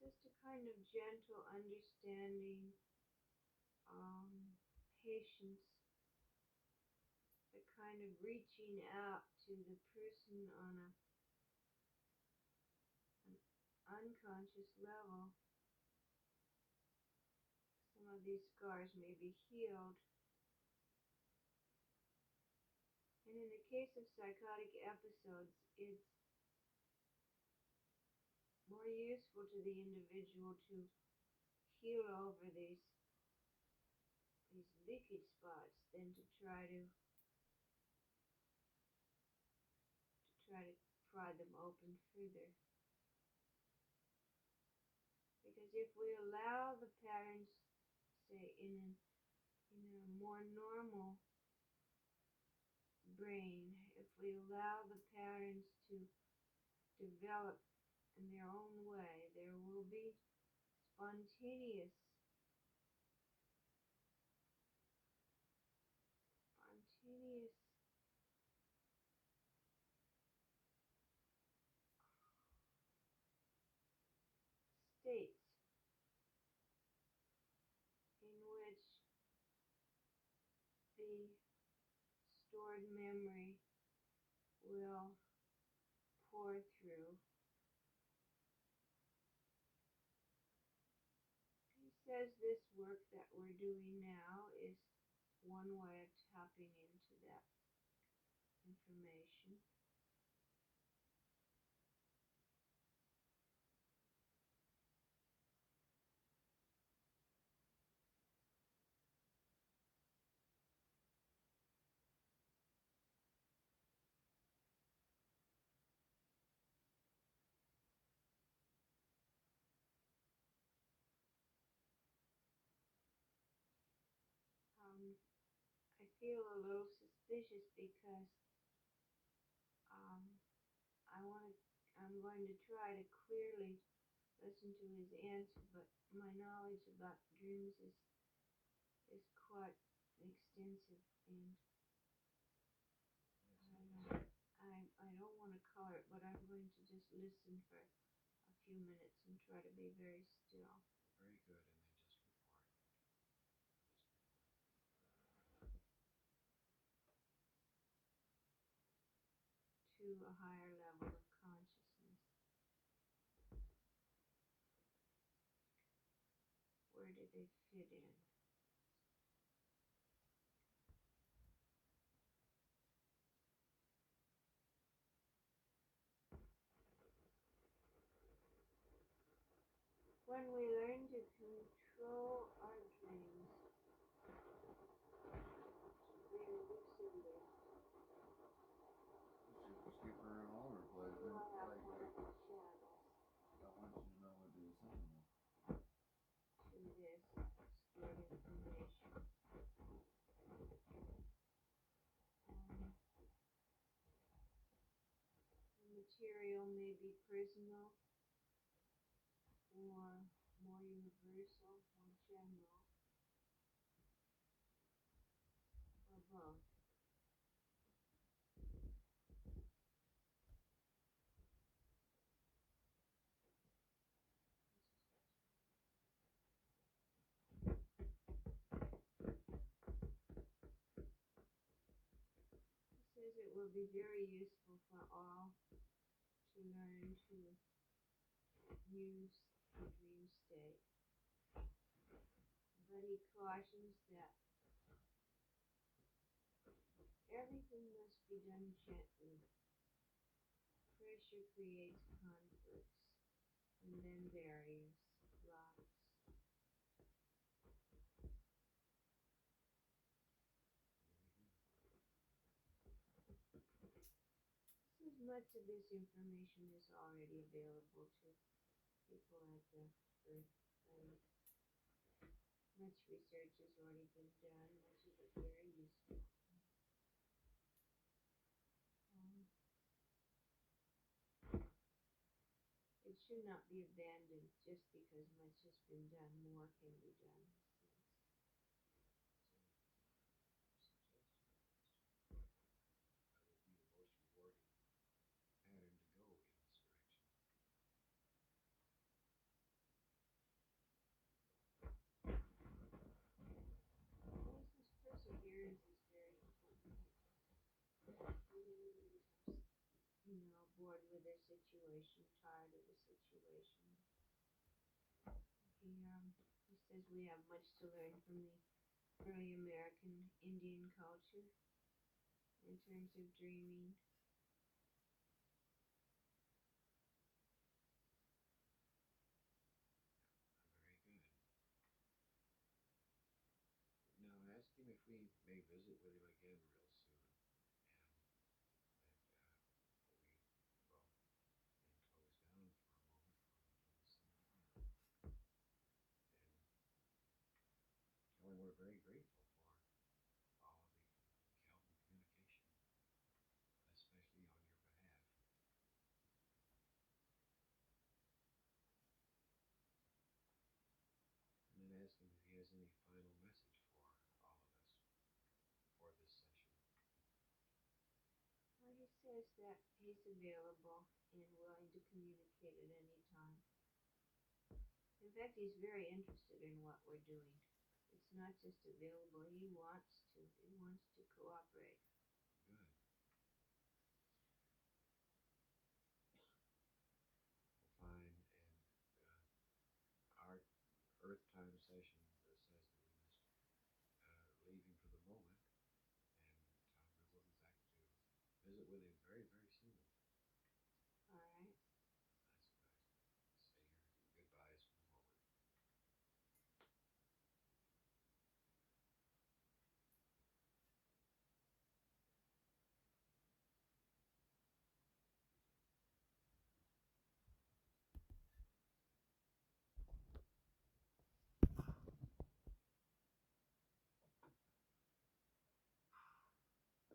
just a kind of gentle understanding, patience, a kind of reaching out to the person on an unconscious level. Some of these scars may be healed. And in the case of psychotic episodes, it's more useful to the individual to heal over these leakage spots than to try to pry them open further. Because if we allow the patterns, say in a more normal brain, if we allow the patterns to develop in their own way, there will be spontaneous states in which the stored memory will pour through. He says this work that we're doing now is one way of tapping into that information. I feel a little suspicious because I'm going to try to clearly listen to his answer, but my knowledge about dreams is quite extensive, and I don't want to color it, but I'm going to just listen for a few minutes and try to be very still. Very good, and then just report. To a higher level of consciousness. Where do they fit in? When we learn to control our dreams, we elucidate. Skipper and all or play Do I have like one of the channels I want you to know what to send them. to this obscured information? The material may be personal or more universal, more general, or both. He says it will be very useful for all to learn to use the dream state. But he cautions that everything must be done gently. Pressure creates conflicts, and then barriers, blocks. Much of this information is already available to people at the birth place. Much research has already been done, much of it very useful. It should not be abandoned just because much has been done. More can be done. That would be the most rewarding pattern to go in this direction. the situation, tired of the situation. He says we have much to learn from the early American Indian culture in terms of dreaming. Very good. Now ask him if we may visit with him again real soon, and that we will then close down for a moment, for him to listen again, and tell him we're very grateful for all of the help and communication, especially on your behalf. And then ask him if he has any final message for all of us for this session. Well, he says that he's available and willing to communicate at any time. In fact, he's very interested in what we're doing. It's not just available, he wants to. He wants to cooperate. Good. Well, fine. And our Earth time session says that we must leave him for the moment, and we will be back to visit with him very, very soon. All right. Say your goodbyes for the moment.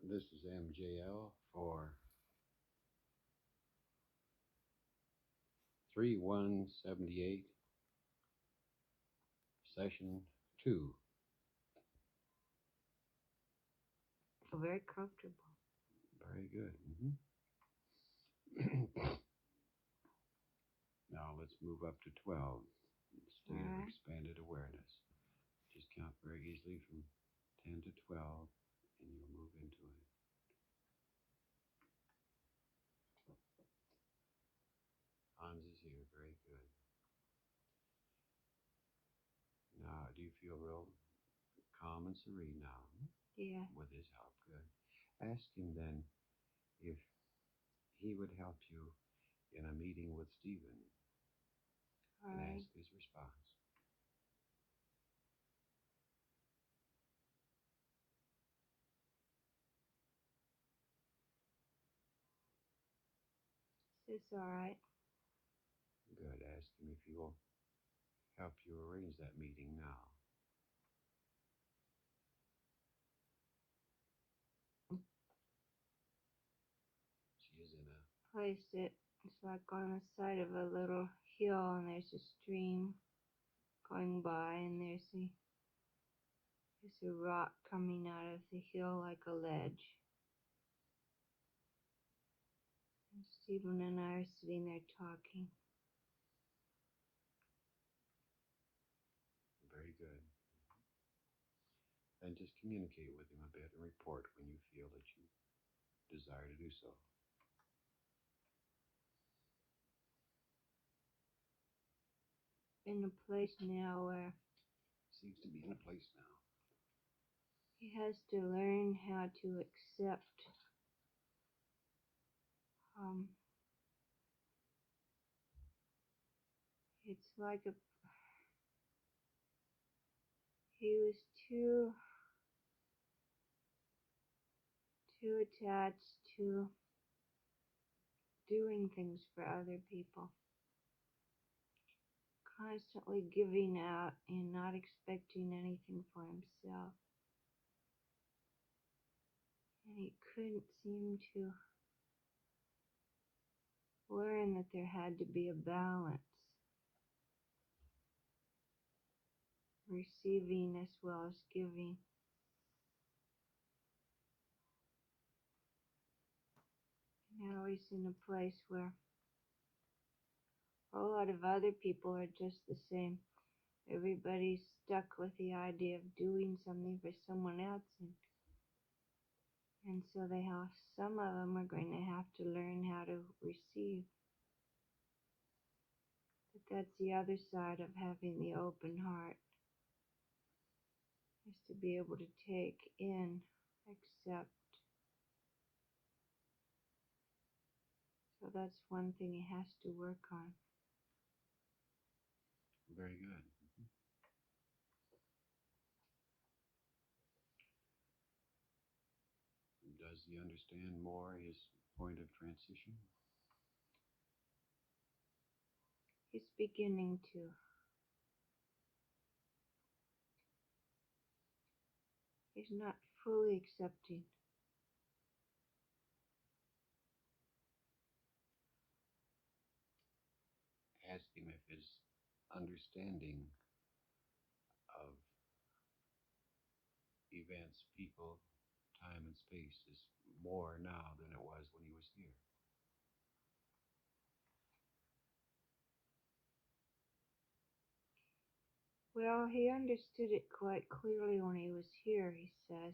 This is MJL for 3178, session 2. Feel very comfortable. Very good. Now let's move up to 12, state of expanded awareness. Just count very easily from 10 to 12, and you'll move into it. Hans is here. Very good. Now, do you feel real calm and serene now? Yeah. With his help. Good. Ask him then if he would help you in a meeting with Stephen. All and right. ask his response. It's all right. Good. Ask him if he will help you arrange that meeting now. She is in a Place it. It's like on the side of a little hill, and there's a stream going by, and there's a rock coming out of the hill like a ledge. And Stephen and I are sitting there talking. very good. Then just communicate with him a bit and report when you feel that you desire to do so. In a place now where Seems to be in a place now. he has to learn how to accept it's like he was too attached to doing things for other people, constantly giving out and not expecting anything for himself. And he couldn't seem to learn that there had to be a balance, receiving as well as giving. Now he's in a place where a whole lot of other people are just the same. Everybody's stuck with the idea of doing something for someone else, and so some of them are going to have to learn how to receive. That's the other side of having the open heart, is to be able to take in, accept. So that's one thing he has to work on. Very good. Does he understand more his point of transition? He's beginning to. He's not fully accepting. Ask him if his understanding of events, people, time, and space is more now than it was when he was here. Well, he understood it quite clearly when he was here, he says.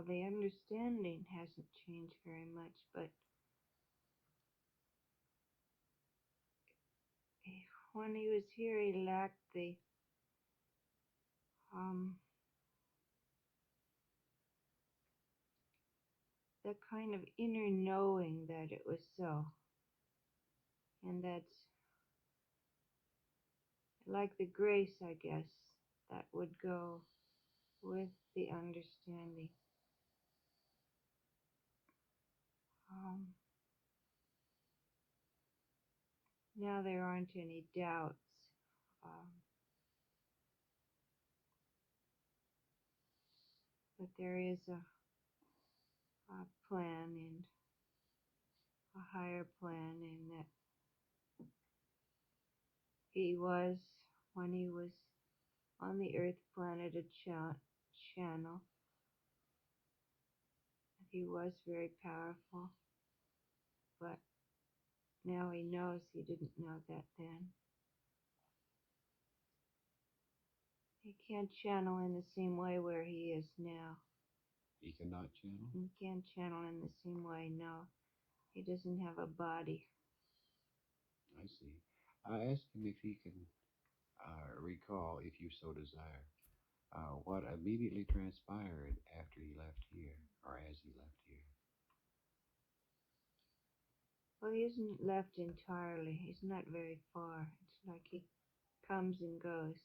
The understanding hasn't changed very much, but when he was here, he lacked the kind of inner knowing that it was so. And that's like the grace, I guess, that would go with the understanding. Now there aren't any doubts. But there is a plan and a higher plan, and that he was, when he was on the Earth planet, a channel. He was very powerful, but now he knows he didn't know that then. He can't channel in the same way where he is now. He cannot channel? He can't channel in the same way, no. He doesn't have a body. I see. I asked him if he can recall, if you so desire, what immediately transpired after he left here, or as he left here. Well, he isn't left entirely. He's not very far. It's like he comes and goes.